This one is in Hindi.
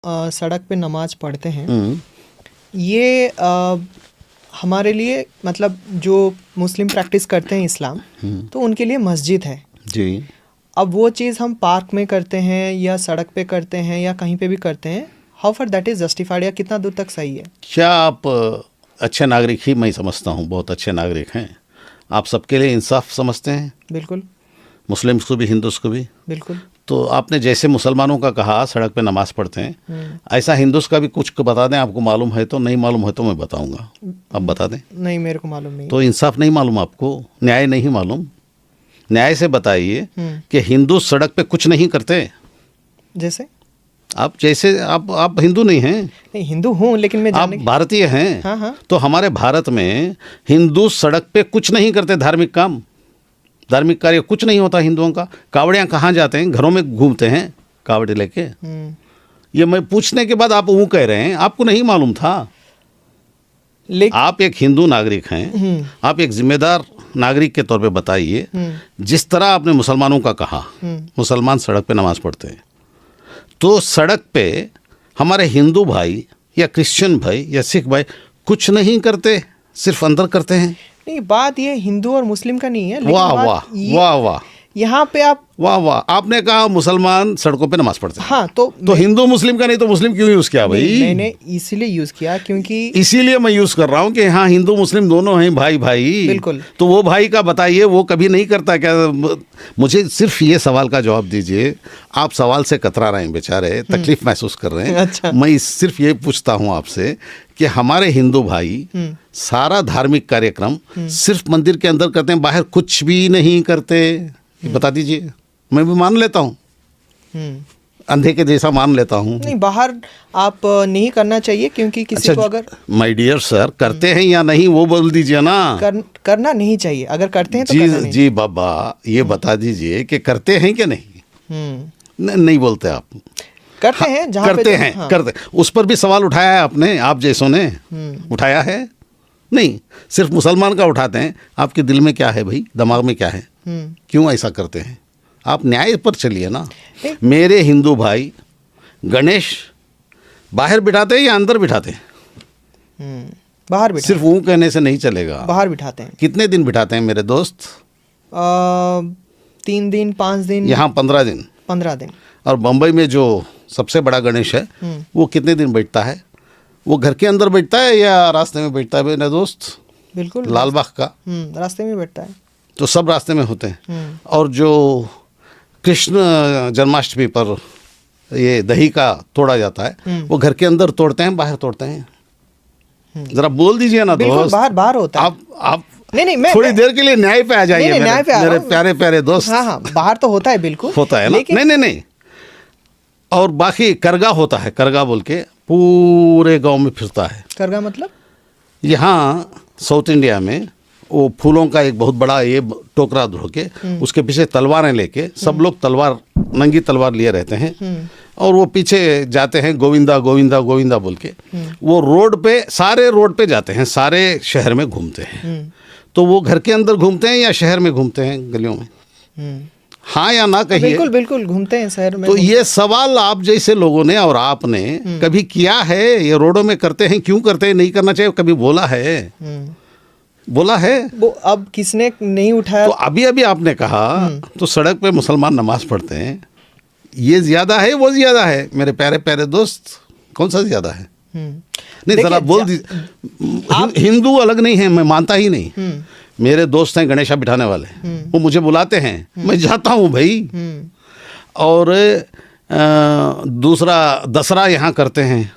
सड़क पे नमाज पढ़ते हैं, ये हमारे लिए मतलब जो मुस्लिम प्रैक्टिस करते हैं इस्लाम, तो उनके लिए मस्जिद है जी। अब वो चीज़ हम पार्क में करते हैं या सड़क पे करते हैं या कहीं पे भी करते हैं, how for that is justified, या कितना दूर तक सही है? क्या आप अच्छे नागरिक ही मैं समझता हूँ, बहुत अच्छे नागरिक हैं आप, सबके लिए इंसाफ समझते हैं? बिल्कुल। मुस्लिम्स को भी, हिंदूस को भी। बिल्कुल। तो आपने जैसे मुसलमानों का कहा सड़क पे नमाज पढ़ते हैं, ऐसा हिंदूस का भी कुछ बता दें, आपको मालूम है तो, नहीं मालूम है तो मैं बताऊंगा, आप बता दें। नहीं, मेरे को मालूम नहीं। तो इंसाफ नहीं मालूम आपको, न्याय नहीं मालूम? न्याय से बताइए कि हिंदू सड़क पे कुछ नहीं करते। जैसे आप हिंदू नहीं हैं? नहीं, हिंदू हूँ लेकिन मैं आप भारतीय हैं। हाँ हाँ। तो हमारे भारत में हिंदू सड़क पे कुछ नहीं करते, धार्मिक काम, धार्मिक कार्य कुछ नहीं होता हिंदुओं का। कावड़ियाँ कहाँ जाते हैं? घरों में घूमते हैं कावड़े लेके। ये मैं पूछने के बाद आप वो कह रहे हैं, आपको नहीं मालूम था? आप एक हिंदू नागरिक हैं, आप एक जिम्मेदार नागरिक के तौर पे बताइए, जिस तरह आपने मुसलमानों का कहा, मुसलमान सड़क पे नमाज पढ़ते हैं, तो सड़क पे हमारे हिंदू भाई या क्रिश्चियन भाई या सिख भाई कुछ नहीं करते, सिर्फ अंदर करते हैं। नहीं, बात ये हिंदू और मुस्लिम का नहीं है। वाह वाह वाह वाह, यहाँ पे आप वाह वाह, आपने कहा मुसलमान सड़कों पे नमाज पढ़ते हैं। हाँ, तो हिंदू मुस्लिम का नहीं तो मुस्लिम क्यों यूज किया भाई? मैंने इसीलिए यूज किया क्योंकि इसीलिए मैं यूज कर रहा हूँ कि हाँ हिंदू मुस्लिम दोनों हैं भाई भाई। बिल्कुल। तो वो भाई का बताइए, वो कभी नहीं करता क्या? मुझे सिर्फ ये सवाल का जवाब दीजिए। आप सवाल से कतरा रहे हैं बेचारे, तकलीफ महसूस कर रहे हैं। अच्छा। मैं सिर्फ ये पूछता हूँ आपसे कि हमारे हिंदू भाई सारा धार्मिक कार्यक्रम सिर्फ मंदिर के अंदर करते हैं, बाहर कुछ भी नहीं करते? बता दीजिए, मैं भी मान लेता हूँ, अंधे के जैसा मान लेता हूँ। नहीं, बाहर आप नहीं करना चाहिए क्योंकि किसी को अगर माय डियर सर करते हैं या नहीं वो बोल दीजिए ना। करना नहीं चाहिए, अगर करते हैं तो जी करना नहीं। जी बाबा, ये बता दीजिए कि करते हैं कि नहीं? नहीं बोलते आप। करते हैं जहाँ करते हैं। हाँ। करते, उस पर भी सवाल उठाया है आपने, आप जैसों ने उठाया है? नहीं, सिर्फ मुसलमान का उठाते हैं। आपके दिल में क्या है भाई, दिमाग में क्या है, क्यों ऐसा करते हैं? आप न्याय पर चलिए ना। मेरे हिंदू भाई गणेश बाहर बिठाते हैं या अंदर बिठाते हैं? बाहर बिठाते। सिर्फ वो कहने से नहीं चलेगा, बाहर बिठाते हैं। कितने दिन बिठाते हैं मेरे दोस्त? 3 दिन 5 दिन। यहाँ 15 दिन। 15 दिन। और बम्बई में जो सबसे बड़ा गणेश है वो कितने दिन बैठता है? वो घर के अंदर बैठता है या रास्ते में बैठता है मेरे दोस्त? बिल्कुल, लालबाग का रास्ते में बैठता है। तो सब रास्ते में होते हैं। और जो कृष्ण जन्माष्टमी पर ये दही का तोड़ा जाता है, वो घर के अंदर तोड़ते हैं, बाहर तोड़ते हैं? जरा बोल दीजिए ना दोस्त। बाहर होता है। आप नहीं, मैं थोड़ी देर के लिए न्याय पे आ जाइए मेरे प्यारे प्यारे दोस्त। हाँ, बाहर तो होता है, बिल्कुल होता है ना। नहीं। और बाकी करगा होता है, करगा बोल के पूरे गांव में फिरता है। करगा मतलब? यहाँ साउथ इंडिया में वो फूलों का एक बहुत बड़ा ये टोकरा धो के उसके पीछे तलवारें लेके सब लोग तलवार, नंगी तलवार लिए रहते हैं, और वो पीछे जाते हैं गोविंदा गोविंदा गोविंदा बोल के। वो रोड पे, सारे रोड पे जाते हैं, सारे शहर में घूमते हैं। तो वो घर के अंदर घूमते हैं या शहर में घूमते हैं, गलियों में? हाँ या ना कहिए। बिल्कुल बिल्कुल घूमते हैं शहर में। तो ये सवाल आप जैसे लोगों ने और आपने कभी किया है? ये रोडों में करते हैं, क्यों करते हैं, नहीं करना चाहिए, कभी बोला है? बोला है? वो अब किसने नहीं उठाया? तो अभी आपने कहा तो सड़क पे मुसलमान नमाज पढ़ते हैं, ये ज्यादा है वो ज्यादा है? मेरे प्यारे प्यारे दोस्त, कौन सा ज्यादा है? नहीं, जरा बोल दीजिए। हिंदू अलग नहीं है, मैं मानता ही नहीं। मेरे दोस्त हैं गणेशा बिठाने वाले, वो मुझे बुलाते हैं, मैं जाता हूँ भाई। और दूसरा दसरा यहाँ करते हैं,